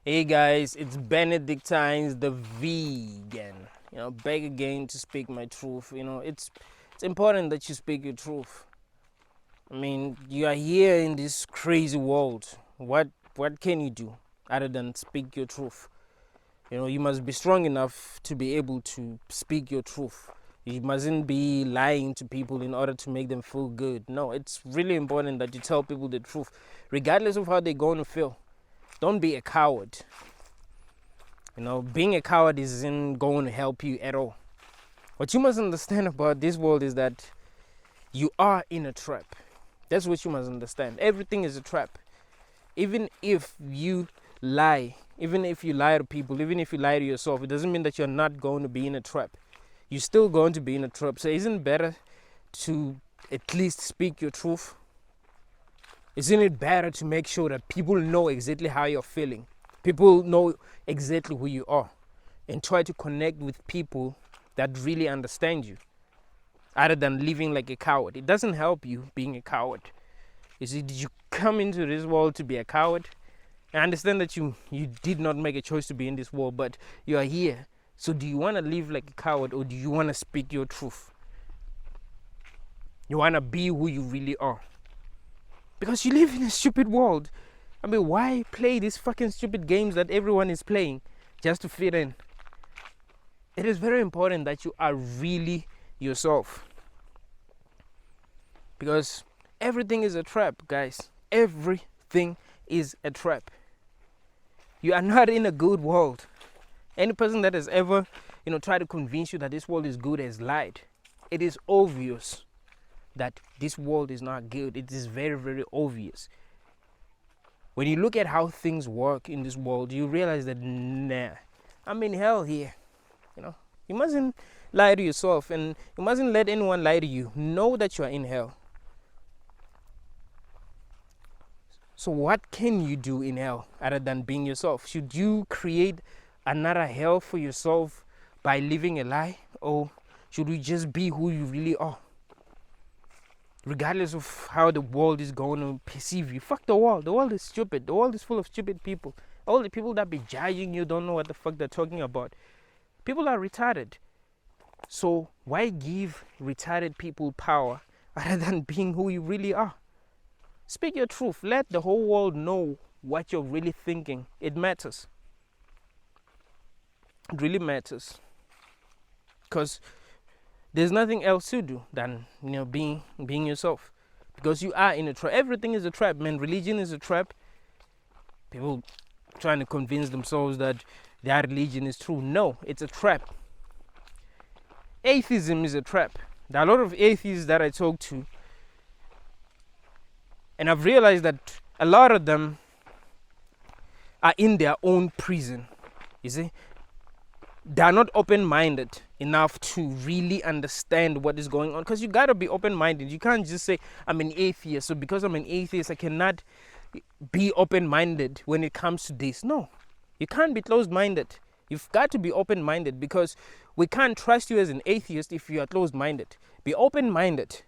Hey guys, it's Benedictines the vegan. Back again to speak my truth. It's important that you speak your truth. I mean, you are here in this crazy world. What can you do other than speak your truth? You must be strong enough to be able to speak your truth. You mustn't be lying to people in order to make them feel good. No, it's really important that you tell people the truth, regardless of how they're going to feel. Don't be a coward. Being a coward isn't going to help you at all. What you must understand about this world is that you are in a trap. That's what you must understand. Everything is a trap. Even if you lie, even if you lie to people, even if you lie to yourself, it doesn't mean that you're not going to be in a trap. You're still going to be in a trap. So isn't it better to at least speak your truth? Isn't it better to make sure that people know exactly how you're feeling? People know exactly who you are, and try to connect with people that really understand you, other than living like a coward. It doesn't help you being a coward. You see, did you come into this world to be a coward? I understand that you did not make a choice to be in this world, but you are here. So do you want to live like a coward, or do you want to speak your truth? You want to be who you really are? Because you live in a stupid world. I mean, why play these fucking stupid games that everyone is playing just to fit in? It is very important that you are really yourself. Because everything is a trap, guys. Everything is a trap. You are not in a good world. Any person that has ever, tried to convince you that this world is good has lied. It is obvious that this world is not good. It is very, very obvious. When you look at how things work in this world, you realize that, nah, I'm in hell here. You mustn't lie to yourself, and you mustn't let anyone lie to you. Know that you are in hell. So what can you do in hell other than being yourself? Should you create another hell for yourself by living a lie, or should you just be who you really are? Regardless of how the world is going to perceive you. Fuck the world. The world is stupid. The world is full of stupid people. All the people that be judging you don't know what the fuck they're talking about. People are retarded. So why give retarded people power other than being who you really are? Speak your truth. Let the whole world know what you're really thinking. It matters. It really matters. Because there's nothing else to do than being yourself, because you are in a trap. Everything is a trap, man. Religion is a trap. People trying to convince themselves that their religion is true. No, it's a trap. Atheism is a trap. There are a lot of atheists that I talk to, and I've realized that a lot of them are in their own prison. You see, they are not open-minded enough to really understand what is going on, because you gotta be open-minded. You can't just say I'm an atheist, so because I'm an atheist I cannot be open-minded when it comes to this. No, you can't be closed-minded. You've got to be open-minded, because we can't trust you as an atheist if you are closed-minded. Be open-minded.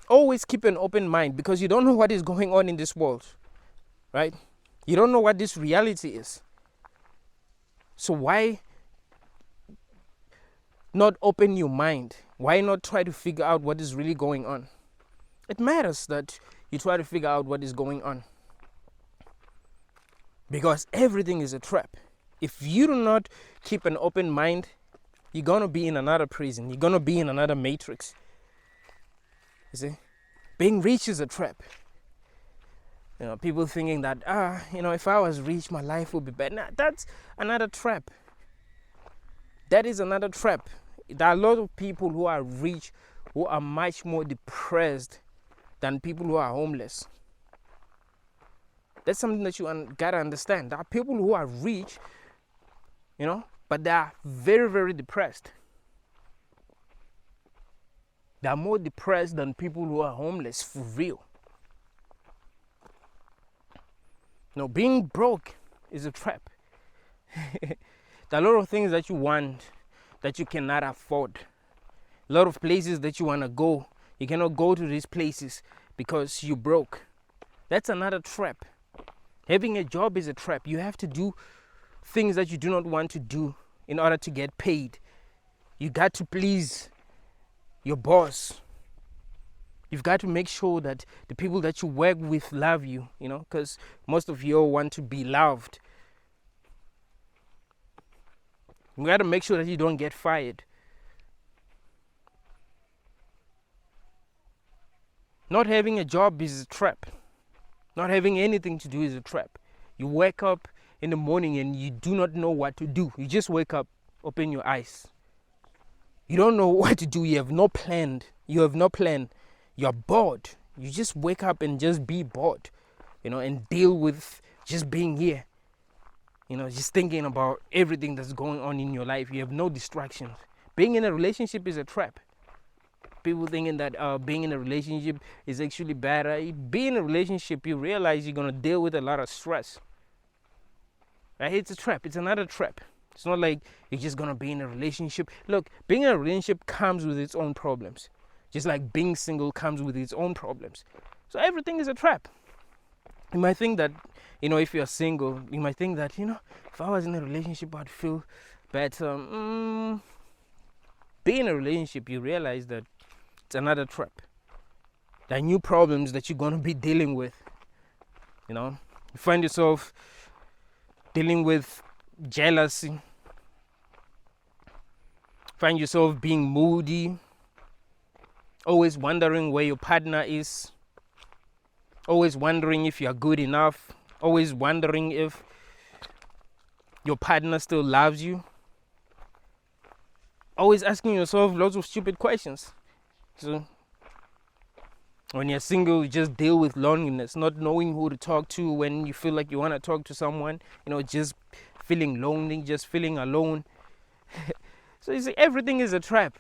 Always keep an open mind, because you don't know what is going on in this world, right? You don't know what this reality is. So why not open your mind? Why not try to figure out what is really going on? It matters that you try to figure out what is going on, because everything is a trap. If you do not keep an open mind, you're going to be in another prison. You're going to be in another matrix. You see? Being rich is a trap. People thinking that, if I was rich, my life would be better. Nah, that's another trap. That is another trap. There are a lot of people who are rich who are much more depressed than people who are homeless. That's something that you gotta understand. There are people who are rich, but they are very, very depressed. They are more depressed than people who are homeless, for real. Being broke is a trap. There are a lot of things that you want that you cannot afford. A lot of places that you want to go, you cannot go to these places because you're broke. That's another trap. Having a job is a trap. You have to do things that you do not want to do in order to get paid. You got to please your boss. You've got to make sure that the people that you work with love you, because most of you all want to be loved. You got to make sure that you don't get fired. Not having a job is a trap. Not having anything to do is a trap. You wake up in the morning and you do not know what to do. You just wake up, open your eyes. You don't know what to do. You have no plan. You're bored. You just wake up and just be bored, and deal with just being here. Just thinking about everything that's going on in your life. You have no distractions. Being in a relationship is a trap. People thinking that being in a relationship is actually better. Being in a relationship, you realize you're going to deal with a lot of stress. Right? It's a trap. It's another trap. It's not like you're just going to be in a relationship. Look, being in a relationship comes with its own problems. Just like being single comes with its own problems. So everything is a trap. You might think that, if you're single, you might think that, if I was in a relationship, I'd feel better. Being in a relationship, you realize that it's another trap. There are new problems that you're going to be dealing with. You find yourself dealing with jealousy. Find yourself being moody. Always wondering where your partner is. Always wondering if you're good enough. Always wondering if your partner still loves you. Always asking yourself lots of stupid questions. So when you're single, you just deal with loneliness, not knowing who to talk to when you feel like you want to talk to someone, just feeling lonely, just feeling alone. So you see, everything is a trap.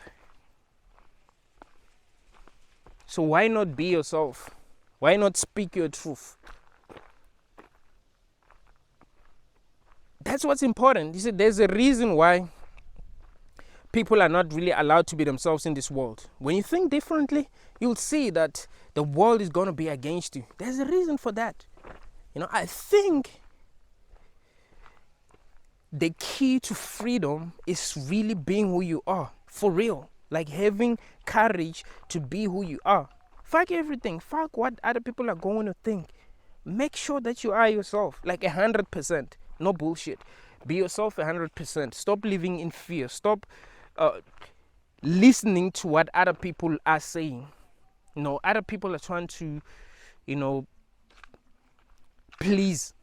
So why not be yourself? Why not speak your truth? That's what's important. You see, there's a reason why people are not really allowed to be themselves in this world. When you think differently, you'll see that the world is going to be against you. There's a reason for that. I think the key to freedom is really being who you are, for real. Like having courage to be who you are. Fuck everything. Fuck what other people are going to think. Make sure that you are yourself, like 100%. No bullshit. Be yourself 100%. Stop living in fear. Stop listening to what other people are saying. Other people are trying to, please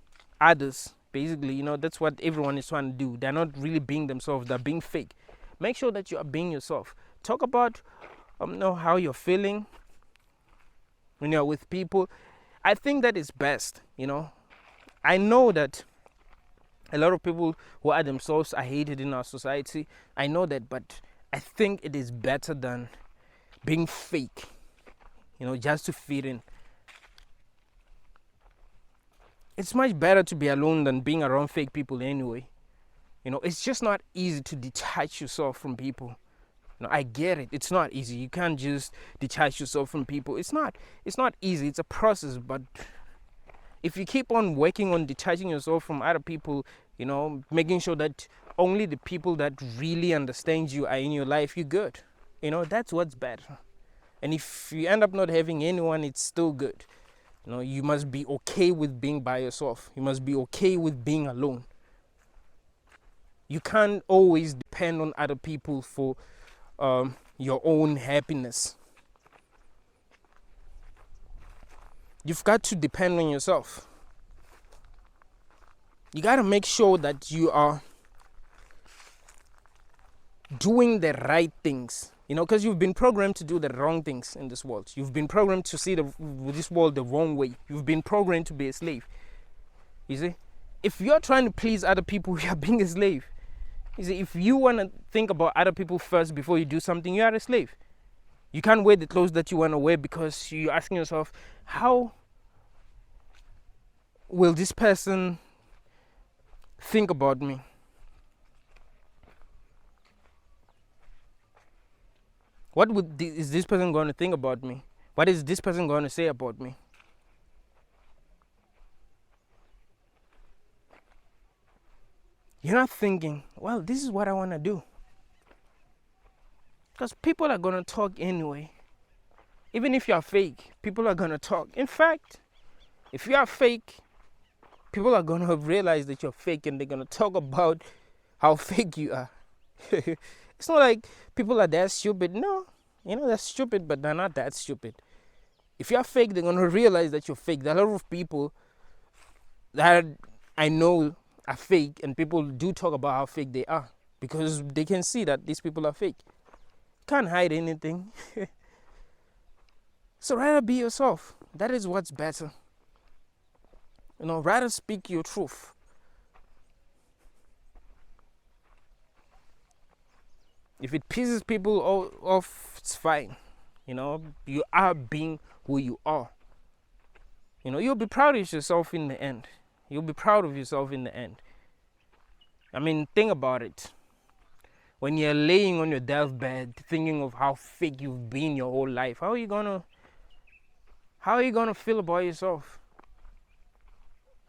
others. Basically, that's what everyone is trying to do. They're not really being themselves. They're being fake. Make sure that you are being yourself. Talk about how you're feeling when you're with people. I think that is best. I know that a lot of people who are themselves are hated in our society. I know that, but I think it is better than being fake, just to fit in. It's much better to be alone than being around fake people anyway. It's just not easy to detach yourself from people. I get it. It's not easy. You can't just detach yourself from people. It's not easy. It's a process, but if you keep on working on detaching yourself from other people, making sure that only the people that really understand you are in your life, you're good. That's what's better. And if you end up not having anyone, it's still good. You must be okay with being by yourself. You must be okay with being alone. You can't always depend on other people for your own happiness. You've got to depend on yourself. You got to make sure that you are doing the right things, because you've been programmed to do the wrong things in this world. You've been programmed to see this world the wrong way. You've been programmed to be a slave. You see, if you're trying to please other people, you're being a slave. You see, if you want to think about other people first before you do something, you are a slave. You can't wear the clothes that you want to wear because you're asking yourself, how will this person think about me? What is this person going to think about me? What is this person going to say about me? You're not thinking, well, this is what I want to do. Because people are going to talk anyway. Even if you're fake, people are going to talk. In fact, if you are fake, people are going to realize that you're fake and they're going to talk about how fake you are. It's not like people are that stupid. No, they're stupid, but they're not that stupid. If you're fake, they're going to realize that you're fake. There are a lot of people that I know are fake, and people do talk about how fake they are because they can see that these people are fake. Can't hide anything. So rather be yourself. That is what's better. Rather speak your truth. If it pisses people off, it's fine. You are being who you are. You'll be proud of yourself in the end. You'll be proud of yourself in the end. I mean, think about it. When you're laying on your deathbed thinking of how fake you've been your whole life, how are you gonna feel about yourself?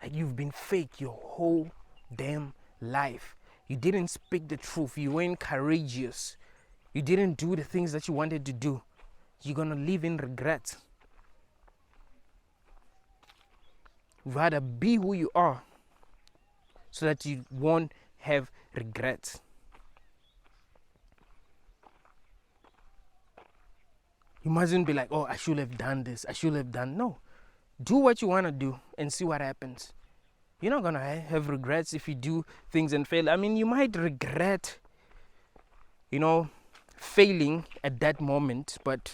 Like you've been fake your whole damn life. You didn't speak the truth. You weren't courageous. You didn't do the things that you wanted to do. You're gonna live in regret. Rather be who you are so that you won't have regrets. You mustn't be like, oh, I should have done this. I should have done. No. Do what you want to do and see what happens. You're not going to have regrets if you do things and fail. I mean, you might regret, failing at that moment. But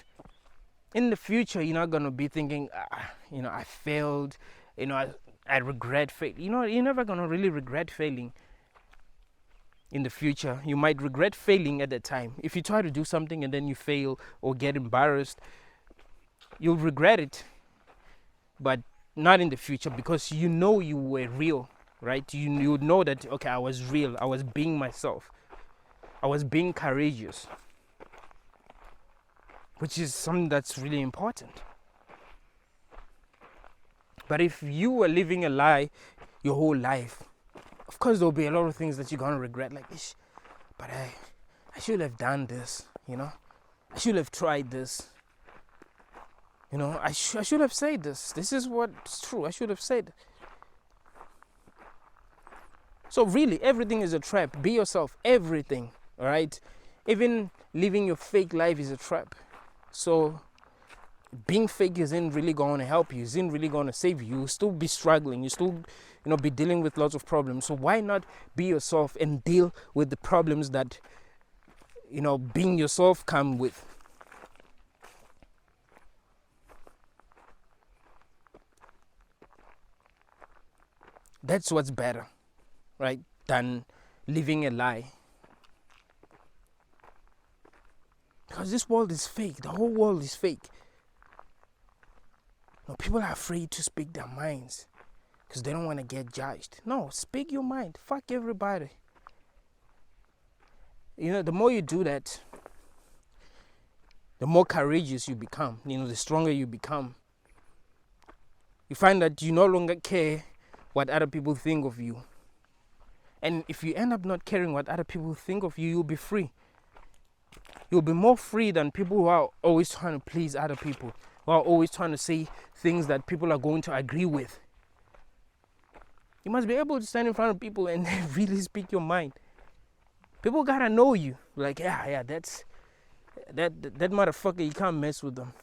in the future, you're not going to be thinking, I failed. I regret failing. You're never going to really regret failing. In the future, you might regret failing at the time. If you try to do something and then you fail or get embarrassed, you'll regret it, but not in the future, because you were real, right? You know that, okay, I was real. I was being myself. I was being courageous, which is something that's really important. But if you were living a lie your whole life, of course, there'll be a lot of things that you're going to regret, like, but I should have done this, I should have tried this, I should have said this. This is what's true. I should have said. So really, everything is a trap. Be yourself, everything, all right? Even living your fake life is a trap. So being fake isn't really going to help you. Isn't really going to save you. You'll still be struggling. You still be dealing with lots of problems. So why not be yourself and deal with the problems that being yourself come with? That's what's better, right, than living a lie. Because this world is fake. The whole world is fake. People are afraid to speak their minds because they don't want to get judged. No, speak your mind. Fuck everybody. The more you do that, the more courageous you become. The stronger you become. You find that you no longer care what other people think of you. And if you end up not caring what other people think of you, you'll be free. You'll be more free than people who are always trying to please other people, who are always trying to say things that people are going to agree with. You must be able to stand in front of people and really speak your mind. People gotta know you. Like, yeah, that motherfucker, you can't mess with them.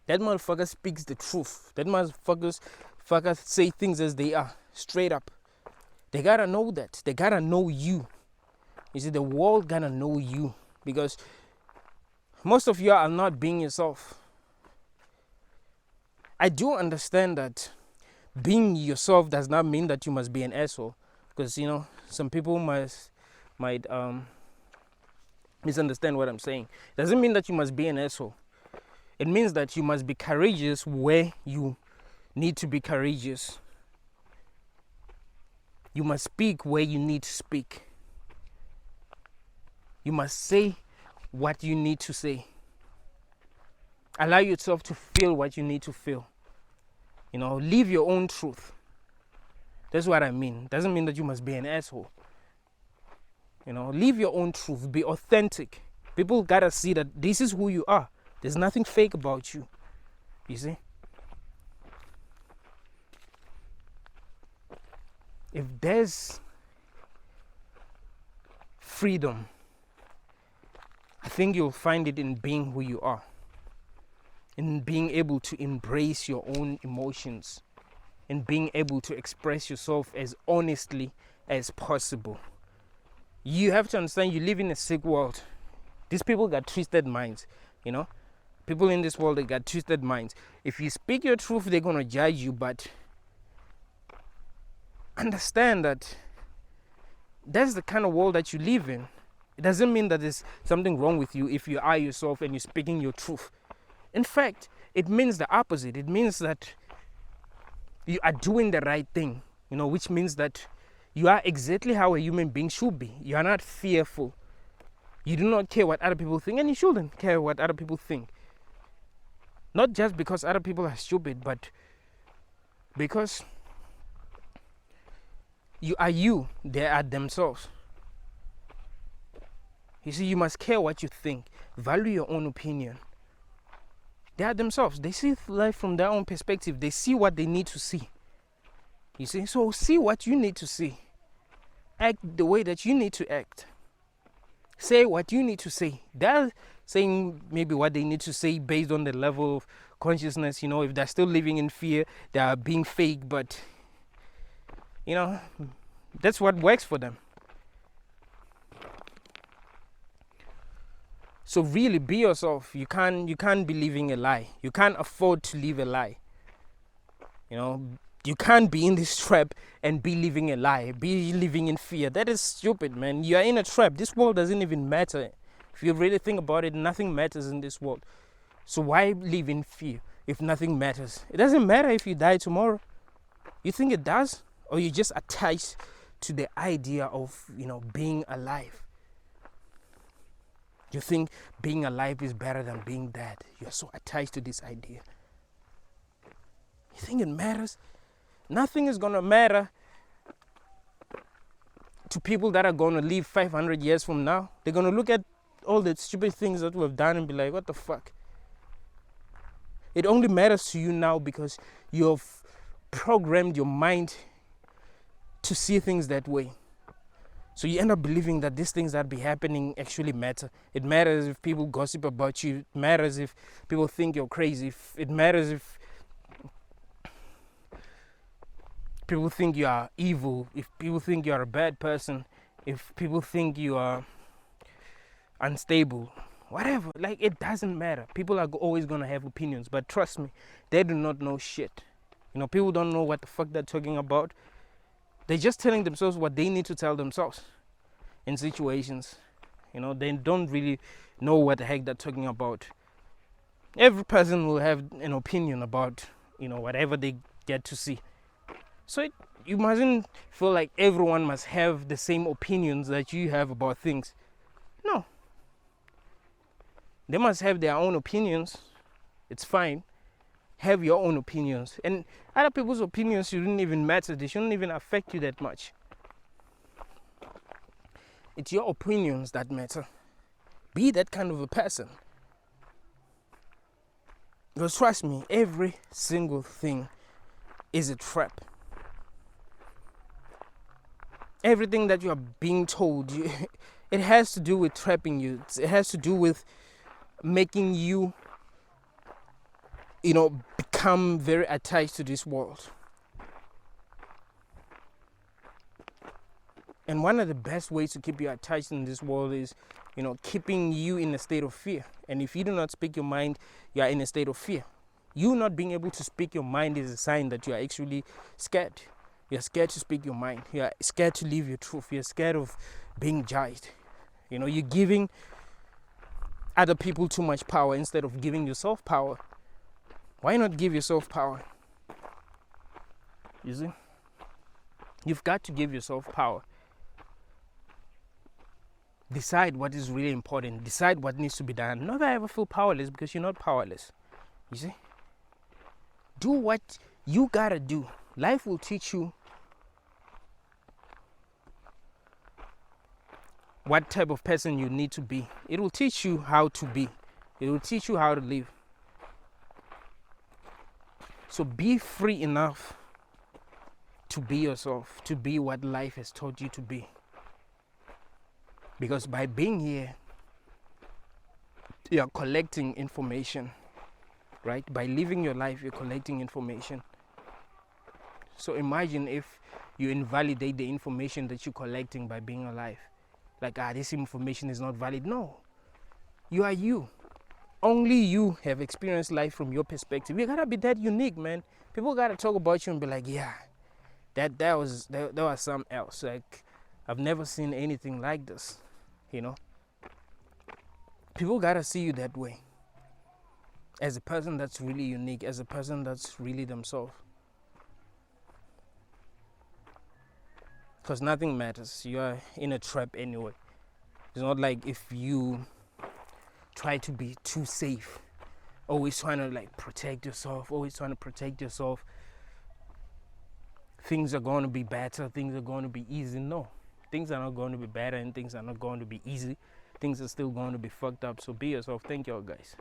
That motherfucker speaks the truth. That motherfuckers say things as they are, straight up. They gotta know that. They gotta know you. You see, the world gotta know you, because most of you are not being yourself. I do understand that being yourself does not mean that you must be an asshole, because some people might misunderstand what I'm saying. It doesn't mean that you must be an asshole. It means that you must be courageous where you need to be courageous. You must speak where you need to speak. You must say what you need to say. Allow yourself to feel what you need to feel. Live your own truth. That's what I mean. Doesn't mean that you must be an asshole. Live your own truth. Be authentic. People gotta see that this is who you are. There's nothing fake about you. You see? If there's freedom, I think you'll find it in being who you are. In being able to embrace your own emotions. In being able to express yourself as honestly as possible. You have to understand you live in a sick world. These people got twisted minds, People in this world, they got twisted minds. If you speak your truth, they're going to judge you, but understand that that's the kind of world that you live in. It doesn't mean that there's something wrong with you if you are yourself and you're speaking your truth. In fact, it means the opposite. It means that you are doing the right thing, which means that you are exactly how a human being should be. You are not fearful. You do not care what other people think, and you shouldn't care what other people think. Not just because other people are stupid, but because you are you, they are themselves. You see, you must care what you think. Value your own opinion. They are themselves. They see life from their own perspective. They see what they need to see. You see, so see what you need to see. Act the way that you need to act. Say what you need to say. They're saying maybe what they need to say based on the level of consciousness. If they're still living in fear, they are being fake, but that's what works for them. So really be yourself. You can't be living a lie. You can't afford to live a lie. You can't be in this trap and be living a lie, be living in fear. That is stupid, man. You are in a trap. This world doesn't even matter. If you really think about it, nothing matters in this world. So why live in fear if nothing matters? It doesn't matter if you die tomorrow. You think it does? Or you just attached to the idea of, being alive? You think being alive is better than being dead. You're so attached to this idea. You think it matters? Nothing is going to matter to people that are going to live 500 years from now. They're going to look at all the stupid things that we've done and be like, what the fuck? It only matters to you now because you've programmed your mind to see things that way. So you end up believing that these things that be happening actually matter. It matters if people gossip about you. It matters if people think you're crazy. It matters if people think you are evil, if people think you are a bad person, if people think you are unstable, whatever. It doesn't matter. People are always going to have opinions, but trust me, they do not know shit. People don't know what the fuck they're talking about. They're just telling themselves what they need to tell themselves in situations. They don't really know what the heck they're talking about. Every person will have an opinion about, whatever they get to see. So you mustn't feel like everyone must have the same opinions that you have about things. No. They must have their own opinions. It's fine. Have your own opinions. And other people's opinions shouldn't even matter. They shouldn't even affect you that much. It's your opinions that matter. Be that kind of a person. Because trust me, every single thing is a trap. Everything that you are being told, it has to do with trapping you. It has to do with making you, become very attached to this world. And one of the best ways to keep you attached in this world is, keeping you in a state of fear. And if you do not speak your mind, you are in a state of fear. You not being able to speak your mind is a sign that you are actually scared. You're scared to speak your mind. You're scared to live your truth. You're scared of being judged. You're giving other people too much power instead of giving yourself power. Why not give yourself power? You see? You've got to give yourself power. Decide what is really important. Decide what needs to be done. Never ever feel powerless because you're not powerless. You see? Do what you gotta do. Life will teach you what type of person you need to be. It will teach you how to be. It will teach you how to live. So be free enough to be yourself, to be what life has taught you to be. Because by being here, you're collecting information, right? By living your life, you're collecting information. So imagine if you invalidate the information that you're collecting by being alive. Like, this information is not valid. No, you are you. Only you have experienced life from your perspective. You gotta be that unique, man. People gotta talk about you and be like, yeah, that was something else. Like, I've never seen anything like this, you know. People gotta see you that way, as a person that's really unique, as a person that's really themselves. Because nothing matters. You are in a trap anyway. It's not like if you try to be too safe, always trying to like protect yourself, things are going to be better, things are going to be easy. No, things are not going to be better and things are not going to be easy. Things are still going to be fucked up. So be yourself. Thank y'all guys.